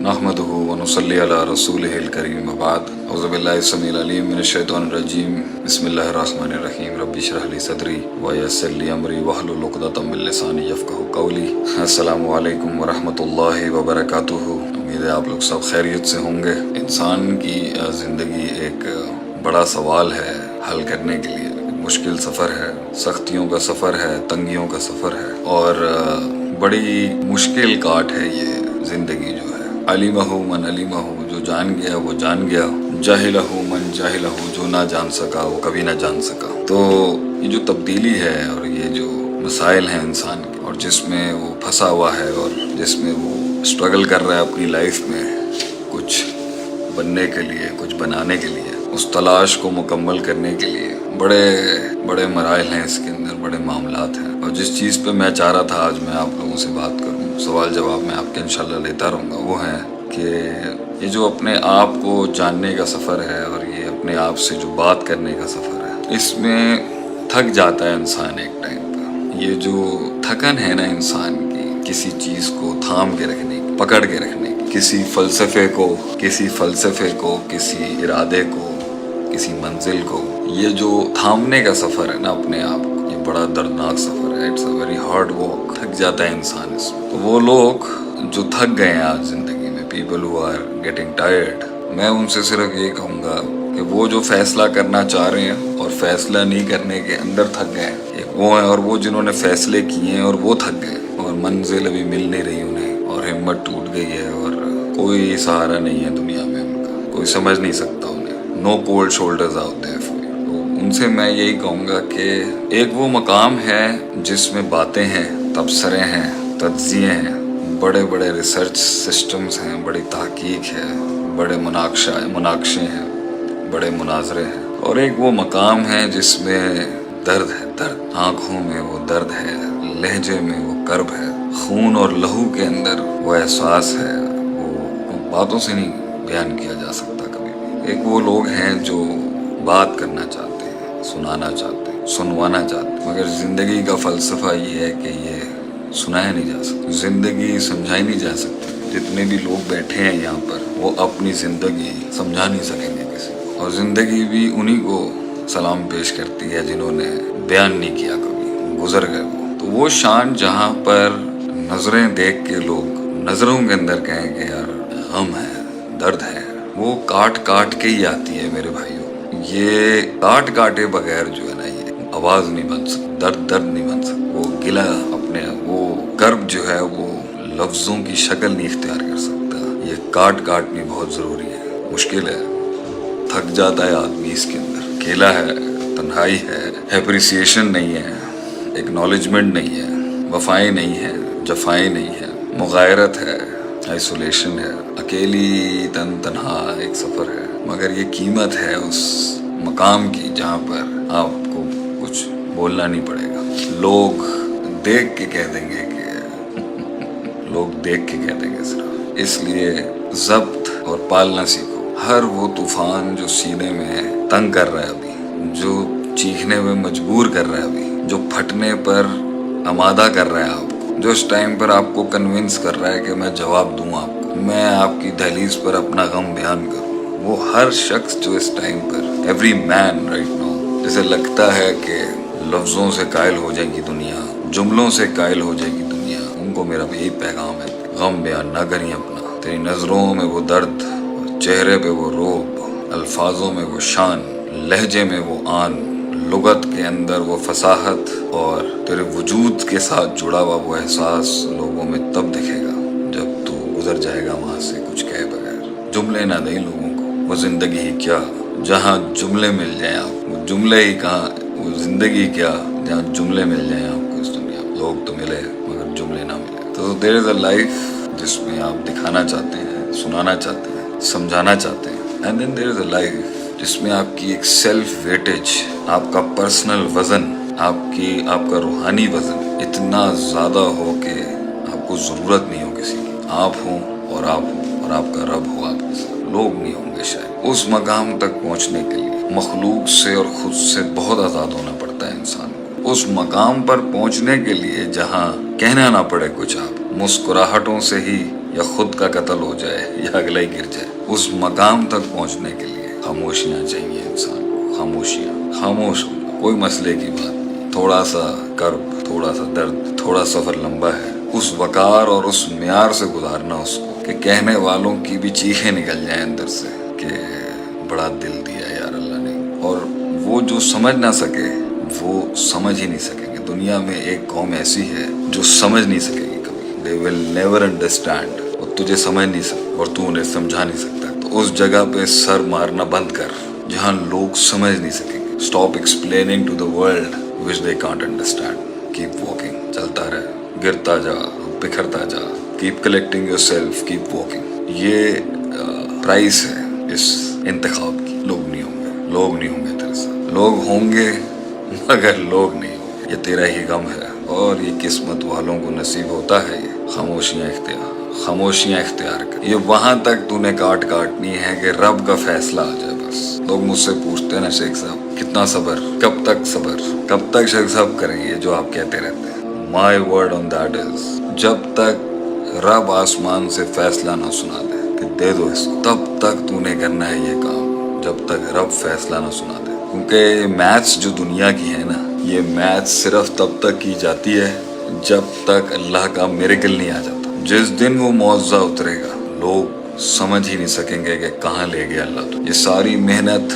नहमदुहु व नुसल्ली अला रसूलिहिल करीम वबाद औज़ु बिल्लाहि समील अलीम मिनश शैतानिर रजीम बिस्मिल्लाहिर रहमानिर रहीम रब्बि इश्रह ली सदरी व यस्सिर ली अमरी वहलुल उक़दतम मिन लिसानी यफ़क़हू क़ौली। अस्सलामु अलैकुम व रहमतुल्लाहि व बरकातुहू। उम्मीद है आप लोग सब खैरियत से होंगे। इंसान की ज़िंदगी एक बड़ा सवाल है हल करने के लिए। मुश्किल सफ़र है, सख्तियों का सफ़र है, तंगियों का सफ़र है और बड़ी मुश्किल काट है ये ज़िंदगी जो है। अलिमहु मन अलिमहु, जो जान गया वो जान गया। जाहिलहु मन जाहिलहु, जो ना जान सका वो कभी ना जान सका। तो ये जो तब्दीली है और ये जो मसाइल हैं इंसान के और जिसमें वो फंसा हुआ है और जिसमें वो स्ट्रगल कर रहा है अपनी लाइफ में कुछ बनने के लिए, कुछ बनाने के लिए, उस तलाश को मुकम्मल करने के लिए बड़े बड़े मराइल हैं इसके अंदर, बड़े मामलात हैं। और जिस चीज़ पे मैं चाह रहा था आज मैं आप लोगों से बात करूं, सवाल जवाब मैं आपके इंशाल्लाह लेता रहूँगा, वो है कि ये जो अपने आप को जानने का सफ़र है और ये अपने आप से जो बात करने का सफ़र है, इसमें थक जाता है इंसान एक टाइम पर। ये जो थकन है ना इंसान की, किसी चीज़ को थाम के रखने की, पकड़ के रखने की, किसी फ़लसफ़े को, किसी इरादे को, किसी मंजिल को, ये जो थामने का सफ़र है ना अपने आप को, ये बड़ा दर्दनाक सफ़र है। It's a very hard walk. थक जाता है इंसान इसमें। तो वो लोग जो थक गए हैं आज ज़िंदगी में, people who are getting tired, मैं उनसे सिर्फ ये कहूँगा कि वो जो फैसला करना चाह रहे हैं और फैसला नहीं करने के अंदर थक गए हैं, एक वो हैं, और वो जिन्होंने फैसले किए हैं और वो थक गए और मंजिल अभी मिल नहीं रही उन्हें और हिम्मत टूट गई है और कोई सहारा नहीं है दुनिया में उनका, कोई समझ नहीं सकता उन्हें। No cold shoulders out there for you. तो उनसे मैं यही कहूँगा कि एक वो मकाम है जिसमें बातें हैं, तबसरे हैं, तज्ज़िये हैं, बड़े बड़े रिसर्च सिस्टम्स हैं, बड़ी तहकीक है, बड़े मुनाकशे हैं, बड़े मुनाजरे हैं। और एक वो मकाम है जिसमें दर्द है, दर्द। आँखों में वो दर्द है, लहजे में वो कर्ब है, खून और लहू के अंदर वो एहसास है, वो बातों से नहीं बयान किया जा सकता कभी भी। एक वो लोग हैं जो बात करना चाहते हैं, सुनाना चाहते हैं, सुनवाना चाहते हैं, मगर ज़िंदगी का फ़लसफ़ा ये है कि ये सुनाया नहीं जा सकता, ज़िंदगी समझाई नहीं जा सकती। जितने भी लोग बैठे हैं यहाँ पर वो अपनी ज़िंदगी समझा नहीं सकेंगे किसी को, और ज़िंदगी भी उन्हीं को सलाम पेश करती है जिन्होंने बयान नहीं किया कभी, गुजर गए वो। तो वो शान जहाँ पर नज़रें देख के लोग नज़रों के अंदर कहें कि यार गम है, दर्द है, वो काट काट के ही आती है मेरे भाइयों। ये काट काटे बगैर जो है ना ये आवाज़ नहीं बन सकती, दर्द नहीं बन सकता। वो गिला अपने वो कर्ब जो है वो लफ्ज़ों की शक्ल नहीं इख्तियार कर सकता। ये काट काटनी बहुत ज़रूरी है। मुश्किल है, थक जाता है आदमी इसके अंदर। अकेला है, तन्हाई है, एप्रिसिएशन नहीं है, एक्नॉलेजमेंट नहीं है, वफ़ाएं नहीं है, जफ़ाएं नहीं है, मुग़ायरत है, आइसोलेशन है, अकेली तन्हा एक सफ़र है। मगर ये कीमत है उस मकाम की जहाँ पर आपको कुछ बोलना नहीं पड़ेगा। लोग देख के कह देंगे सिर्फ। इसलिए ज़ब्त और पालना सीखो। हर वो तूफ़ान जो सीने में तंग कर रहा है अभी, जो चीखने में मजबूर कर रहा है अभी, जो फटने पर आमादा कर रहा है आपको, जो इस टाइम पर आपको कन्विंस कर रहा है कि मैं जवाब दूँ आपको, मैं आपकी दहलीज पर अपना गम बयान करूँ, वो हर शख्स जो इस टाइम पर, एवरी मैन राइट नाउ, जैसे लगता है कि लफ्ज़ों से कायल हो जाएगी दुनिया, जुमलों से कायल हो जाएगी दुनिया, उनको मेरा यही पैगाम है, गम बयान ना करिए अपना। तेरी नज़रों में वो दर्द, चेहरे पे वो रोब, अल्फाजों में वो शान, लहजे में वो आन, लुगत के अंदर वो फसाहत और तेरे वजूद के साथ जुड़ा हुआ वो एहसास लोगों में तब दिखेगा जब तू गुजर जाएगा वहाँ से कुछ कहे बगैर। जुमले ना दें लोगों को, वो ज़िंदगी ही क्या जहाँ जुमले मिल जाएं आपको, जुमले ही कहाँ, वो ज़िंदगी क्या जहाँ जुमले मिल जाएं आपको इस दुनिया में। लोग तो मिले मगर जुमले ना मिले। तो देयर इज़ अ लाइफ जिसमें आप दिखाना चाहते हैं, सुनाना चाहते हैं, समझाना चाहते हैं, and then there is a life जिसमें आपकी एक सेल्फ वेटेज, आपका पर्सनल वज़न, आपका रूहानी वज़न इतना ज़्यादा हो कि आपको ज़रूरत नहीं हो किसी की। आप हों और आपका रब हो आपके साथ, लोग नहीं होंगे शायद। उस मकाम तक पहुँचने के लिए मखलूक से और ख़ुद से बहुत आज़ाद होना पड़ता है इंसान को। उस मकाम पर पहुँचने के लिए जहाँ कहना ना पड़े कुछ, आप مسکراہٹوں سے ہی یا خود کا قتل ہو جائے یا اگلا ہی گر جائے، اس مقام تک پہنچنے کے لیے خاموشیاں چاہیے انسان کو، خاموشیاں، خاموش ہو جاؤ، کوئی مسئلے کی بات نہیں، تھوڑا سا کرب، تھوڑا سا درد، تھوڑا سفر لمبا ہے، اس وقار اور اس معیار سے گزارنا اس کو کہ کہنے والوں کی بھی چیخیں نکل جائیں اندر سے کہ بڑا دل دیا یار اللہ نے، اور وہ جو سمجھ نہ سکے وہ سمجھ ہی نہیں سکیں گے۔ دنیا میں ایک قوم ایسی ہے جو سمجھ نہیں سکے گی کبھی، they will never understand، اور تجھے سمجھ نہیں سکتا اور تو انہیں سمجھا نہیں سکتا، تو اس جگہ پہ سر مارنا بند کر جہاں لوگ سمجھ نہیں سکیں گے۔ stop explaining to the world which they can't understand، keep walking، چلتا رہے، گرتا جا، بکھرتا جا، keep collecting yourself، keep walking۔ یہ پرائس ہے اس انتخاب کی۔ لوگ نہیں ہوں گے، لوگ نہیں ہوں گے تیرے ساتھ، لوگ ہوں گے مگر لوگ نہیں ہوں گے، یہ تیرا ہی غم ہے، اور یہ قسمت والوں کو نصیب ہوتا ہے۔ یہ خاموشیاں اختیار کر، یہ وہاں تک تو نے کاٹنی ہے کہ رب کا فیصلہ آ جائے۔ بس لوگ مجھ سے پوچھتے ہیں نا شیخ صاحب کتنا صبر، کب تک صبر، کب تک شیخ صاحب کریں گے جو آپ کہتے رہتے ہیں؟ My word on that is, جب تک رب آسمان سے فیصلہ نہ سنا دے کہ دے دو اس کو، تب تک تو نے کرنا ہے یہ کام، جب تک رب فیصلہ نہ سنا دے۔ کیونکہ میتھس جو دنیا کی ہے نا، یہ میتھس صرف تب تک کی جاتی ہے جب تک اللہ کا میریکل نہیں آ جاتا۔ جس دن وہ معجزہ اترے گا لوگ سمجھ ہی نہیں سکیں گے کہ کہاں لے گیا اللہ تو۔ یہ ساری محنت،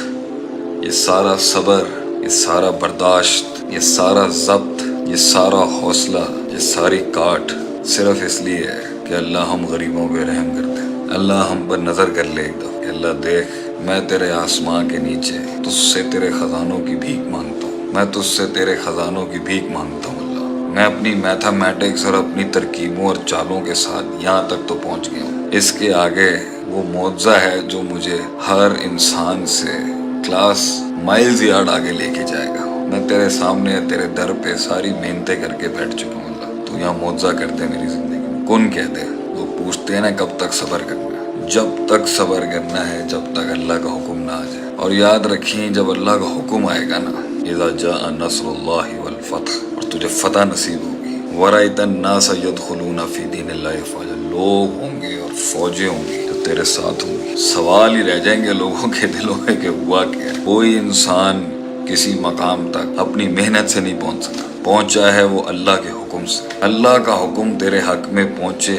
یہ سارا صبر، یہ سارا برداشت، یہ سارا ضبط، یہ سارا حوصلہ، یہ ساری کاٹ صرف اس لیے ہے کہ اللہ ہم غریبوں پہ رحم کرتے ہیں۔ اللہ ہم پر نظر کر لے ایک دفعہ کہ اللہ دیکھ، میں تیرے آسمان کے نیچے تجھ سے تیرے خزانوں کی بھیک مانگتا ہوں، میں تجھ سے تیرے خزانوں کی بھیک مانگتا ہوں اللہ، میں اپنی میتھمیٹکس اور اپنی ترکیبوں اور چالوں کے ساتھ یہاں تک تو پہنچ گیا ہوں، اس کے آگے وہ معجزہ ہے جو مجھے ہر انسان سے کلاس مائلز یارڈ آگے لے کے جائے گا۔ میں تیرے سامنے تیرے در پہ ساری محنتیں کر کے بیٹھ چکا ہوں اللہ، تو یہاں معجزہ کر دے میری زندگی میں۔ کون کہہ دے؟ لوگ پوچھتے ہیں نا کب تک صبر کرنا ہے، جب تک صبر کرنا ہے جب تک اللہ کا حکم نہ آ جائے۔ اور یاد رکھیں جب اللہ کا حکم آئے گا نا، اذا جاء نصر اللہ والفتح، اور تجھے فتح نصیب ہوگی، ورأیت الناس يدخلون فی دین اللہ افواجا، لوگ ہوں گے اور فوجیں ہوں گی جو تیرے ساتھ ہوں گی۔ سوال ہی رہ جائیں گے لوگوں کے دلوں میں کہ ہوا کیا ہے۔ کوئی انسان کسی مقام تک اپنی محنت سے نہیں پہنچ سکتا، پہنچا ہے وہ اللہ کے حکم سے۔ اللہ کا حکم تیرے حق میں پہنچے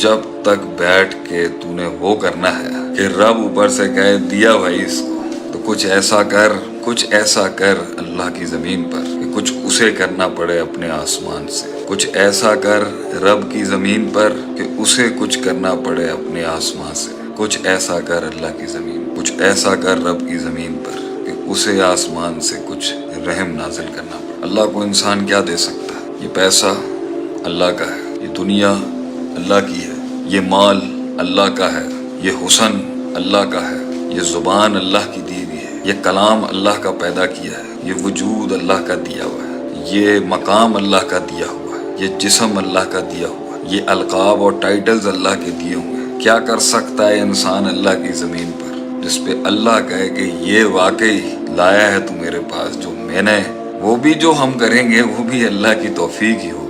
جب تک بیٹھ کے تو نے وہ کرنا ہے کہ رب اوپر سے کہے دیا بھائی اس کو، تو کچھ ایسا کر، کچھ ایسا کر اللہ کی زمین پر کہ کچھ اسے کرنا پڑے اپنے آسمان سے، کچھ ایسا کر رب کی زمین پر کہ اسے کچھ کرنا پڑے اپنے آسمان سے، کچھ ایسا کر اللہ کی زمین، کچھ ایسا کر رب کی زمین پر کہ اسے آسمان سے کچھ رحم نازل کرنا پڑے۔ اللہ کو انسان کیا دے سکتا ہے؟ یہ پیسہ اللہ کا ہے، یہ دنیا اللہ کی ہے، یہ مال اللہ کا ہے، یہ حسن اللہ کا ہے، یہ زبان اللہ کی دی ہوئی ہے، یہ کلام اللہ کا پیدا کیا ہے، یہ وجود اللہ کا دیا ہوا ہے، یہ مقام اللہ کا دیا ہوا ہے، یہ جسم اللہ کا دیا ہوا ہے، یہ القاب اور ٹائٹلز اللہ کے دیے ہوئے ہیں۔ کیا کر سکتا ہے انسان اللہ کی زمین پر جس پہ اللہ کہے کہ یہ واقعی لایا ہے تو میرے پاس جو میں نے، وہ بھی جو ہم کریں گے وہ بھی اللہ کی توفیق ہی ہو۔